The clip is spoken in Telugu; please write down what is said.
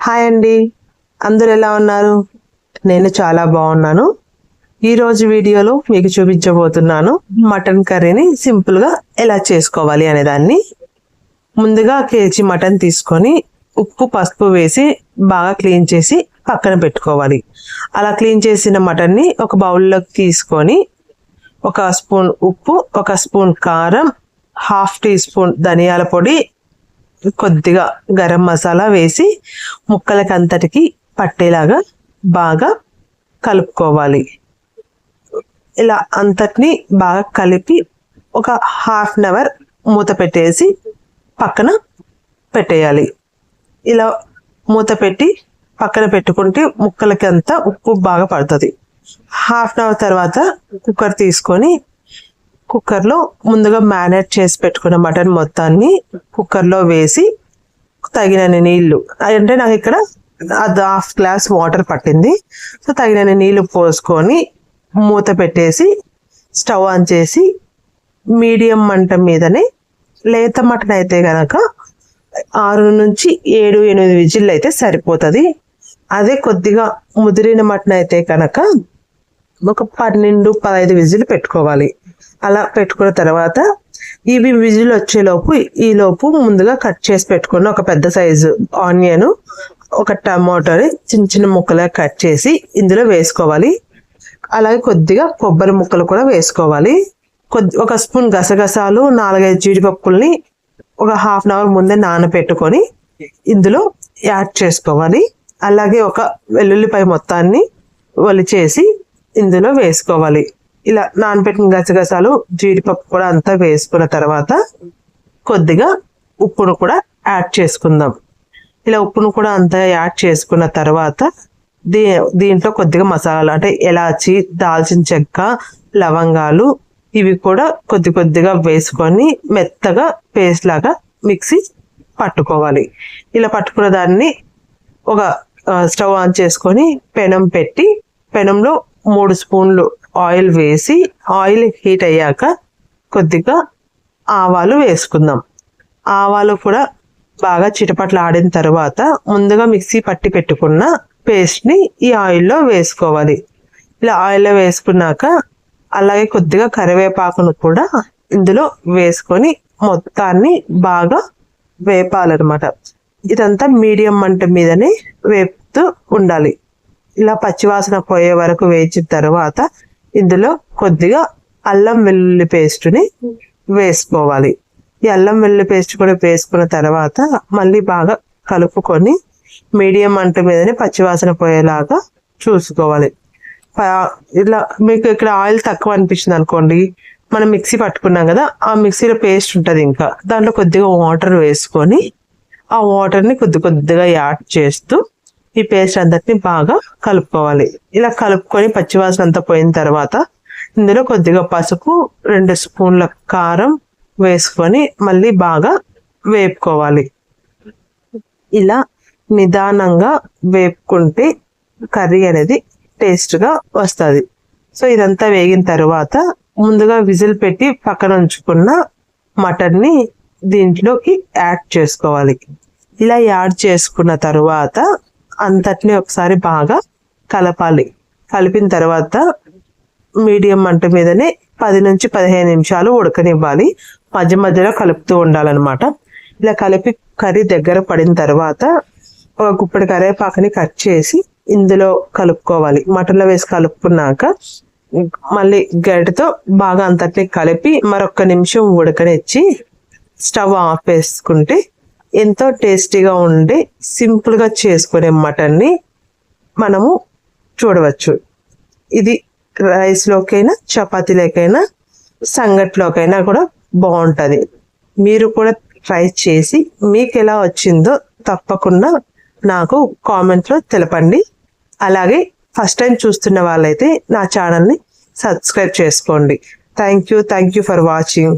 హాయ్ అండి, అందరూ ఎలా ఉన్నారు? నేను చాలా బాగున్నాను. ఈరోజు వీడియోలో మీకు చూపించబోతున్నాను మటన్ కర్రీని సింపుల్గా ఎలా చేసుకోవాలి అనే దాన్ని. ముందుగా కేజీ మటన్ తీసుకొని ఉప్పు పసుపు వేసి బాగా క్లీన్ చేసి పక్కన పెట్టుకోవాలి. అలా క్లీన్ చేసిన మటన్ని ఒక బౌల్లోకి తీసుకొని ఒక స్పూన్ ఉప్పు, ఒక స్పూన్ కారం, హాఫ్ టీ స్పూన్ ధనియాల పొడి, కొద్దిగా గరం మసాలా వేసి ముక్కలకి అంతటికి పట్టేలాగా బాగా కలుపుకోవాలి. ఇలా అంతటిని బాగా కలిపి ఒక హాఫ్ అన్ అవర్ మూత పెట్టేసి పక్కన పెట్టేయాలి. ఇలా మూత పెట్టి పక్కన పెట్టుకుంటే ముక్కలకి అంతా ఉప్పు బాగా పడుతుంది. హాఫ్ అన్ అవర్ తర్వాత కుక్కర్ తీసుకొని కుక్కర్లో ముందుగా మ్యారినేట్ చేసి పెట్టుకున్న మటన్ మొత్తాన్ని కుక్కర్లో వేసి తగినన్ని నీళ్లు, అంటే నాకు ఇక్కడ హాఫ్ గ్లాస్ వాటర్ పట్టింది. సో తగినన్ని నీళ్లు పోసుకొని మూత పెట్టేసి స్టవ్ ఆన్ చేసి మీడియం మంట మీదనే, లేత మటన్ అయితే కనుక 6 నుంచి 7-8 విజిల్లు అయితే సరిపోతుంది. అదే కొద్దిగా ముదిరిన మటన్ అయితే కనుక ఒక 12-15 విజిల్ పెట్టుకోవాలి. అలా పెట్టుకున్న తర్వాత ఇవి విజిల్ వచ్చేలోపు ఈలోపు ముందుగా కట్ చేసి పెట్టుకున్న ఒక పెద్ద సైజు ఆనియన్, ఒక టమాటోని చిన్న చిన్న ముక్కలుగా కట్ చేసి ఇందులో వేసుకోవాలి. అలాగే కొద్దిగా కొబ్బరి ముక్కలు కూడా వేసుకోవాలి. ఒక స్పూన్ గసగసాలు, 4-5 జీడిపప్పుల్ని ఒక హాఫ్ అన్ అవర్ ముందే నానబెట్టుకొని ఇందులో యాడ్ చేసుకోవాలి. అలాగే ఒక వెల్లుల్లిపాయ మొత్తాన్ని ఒలిచేసి ఇందులో వేసుకోవాలి. ఇలా నానబెట్టిన గసగసాలు, జీడిపప్పు కూడా అంతా వేసుకున్న తర్వాత కొద్దిగా ఉప్పును కూడా యాడ్ చేసుకుందాం. ఇలా ఉప్పును కూడా అంతా యాడ్ చేసుకున్న తర్వాత దీంట్లో కొద్దిగా మసాలాలు, అంటే ఎలాచి, దాల్చిన చెక్క, లవంగాలు, ఇవి కూడా కొద్దిగా వేసుకొని మెత్తగా పేస్ట్ లాగా మిక్సీ పట్టుకోవాలి. ఇలా పట్టుకున్న దాన్ని ఒక స్టవ్ ఆన్ చేసుకొని పెనం పెట్టి పెనంలో 3 స్పూన్లు ఆయిల్ వేసి ఆయిల్ హీట్ అయ్యాక కొద్దిగా ఆవాలు వేసుకుందాం. ఆవాలు కూడా బాగా చిటపట్లు ఆడిన తర్వాత ముందుగా మిక్సీ పట్టి పెట్టుకున్న పేస్ట్ని ఈ ఆయిల్లో వేసుకోవాలి. ఇలా ఆయిల్లో వేసుకున్నాక అలాగే కొద్దిగా కరివేపాకును కూడా ఇందులో వేసుకొని మొత్తాన్ని బాగా వేపాలన్నమాట. ఇదంతా మీడియం మంట మీదనే వేపుతూ ఉండాలి. ఇలా పచ్చివాసన పోయే వరకు వేచిన తర్వాత ఇందులో కొద్దిగా అల్లం వెల్లుల్లి పేస్ట్ని వేసుకోవాలి. ఈ అల్లం వెల్లుల్లి పేస్ట్ కూడా వేసుకున్న తర్వాత మళ్ళీ బాగా కలుపుకొని మీడియం మంట మీదనే పచ్చివాసన పోయేలాగా చూసుకోవాలి. ఇలా మీకు ఇక్కడ ఆయిల్ తక్కువ అనిపించింది అనుకోండి, మనం మిక్సీ పట్టుకున్నాం కదా, ఆ మిక్సీలో పేస్ట్ ఉంటుంది, ఇంకా దాంట్లో కొద్దిగా వాటర్ వేసుకొని ఆ వాటర్ని కొద్దిగా యాడ్ చేస్తూ ఈ పేస్ట్ అంతటిని బాగా కలుపుకోవాలి. ఇలా కలుపుకొని పచ్చివాసన అంతా పోయిన తర్వాత ఇందులో కొద్దిగా పసుపు, 2 స్పూన్ల కారం వేసుకొని మళ్ళీ బాగా వేపుకోవాలి. ఇలా నిదానంగా వేపుకుంటే కర్రీ అనేది టేస్ట్గా వస్తుంది. సో ఇదంతా వేగిన తర్వాత ముందుగా విజిల్ పెట్టి పక్కన ఉంచుకున్న మటన్ని దీంట్లోకి యాడ్ చేసుకోవాలి. ఇలా యాడ్ చేసుకున్న తర్వాత అంతటిని ఒకసారి బాగా కలపాలి. కలిపిన తర్వాత మీడియం మంట మీదనే 10 నుంచి 15 నిమిషాలు ఉడకనివ్వాలి. మధ్య మధ్యలో కలుపుతూ ఉండాలన్నమాట. ఇలా కలిపి కర్రీ దగ్గర పడిన తర్వాత ఒక గుప్పెడు కరివేపాకుని కట్ చేసి ఇందులో కలుపుకోవాలి. మటన్లో వేసి కలుపుకున్నాక మళ్ళీ గరిటెతో బాగా అంతటిని కలిపి మరొక నిమిషం ఉడకనిచ్చి స్టవ్ ఆఫ్ వేసుకుంటే ఎంతో టేస్టీగా ఉండి సింపుల్గా చేసుకునే మటన్ని మనము చూడవచ్చు. ఇది రైస్లోకైనా, చపాతీలోకైనా, సంగట్లోకైనా కూడా బాగుంటుంది. మీరు కూడా ట్రై చేసి మీకు ఎలా వచ్చిందో తప్పకుండా నాకు కామెంట్లో తెలపండి. అలాగే ఫస్ట్ టైం చూస్తున్న వాళ్ళైతే నా ఛానల్ని సబ్స్క్రైబ్ చేసుకోండి. Thank you for watching.